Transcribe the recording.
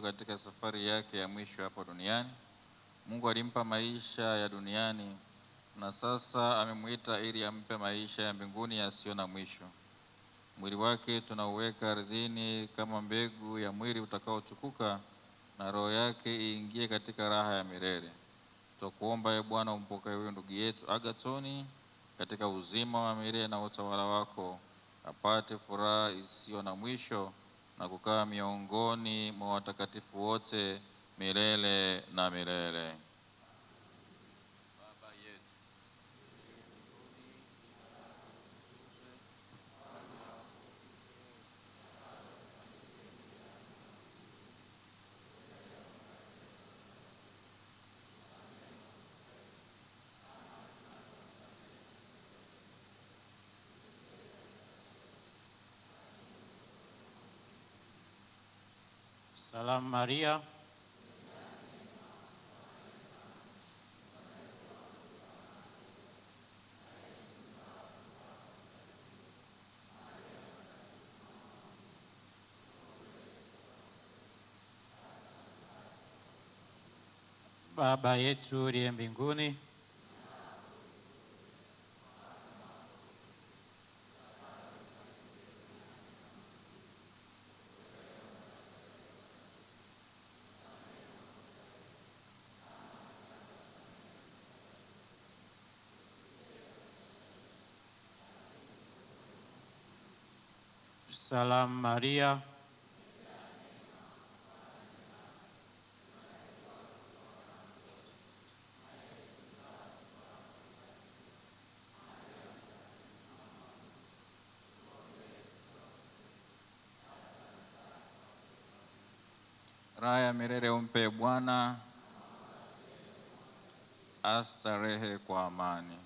katika safari yake ya mwisho hapa duniani. Mungu alimpa maisha ya duniani na sasa amemuita ili ampe maisha ya mbinguni yasiyo na mwisho. Mwili wake tunauweka ardhini kama mbegu ya mwili utakaotukuka, na roho yake iingie katika raha ya milele. Twakuomba Ee Bwana, umpokee huyo ndugu yetu Agathoni katika uzima wa milele na utawala wako, apate furaha isiyo na mwisho na kukaa miongoni mwa watakatifu wote milele na milele. Baba yetu Salamu Maria, Baba yetu uliye mbinguni, Salamu Maria, raha ya milele umpe Bwana, astarehe kwa amani.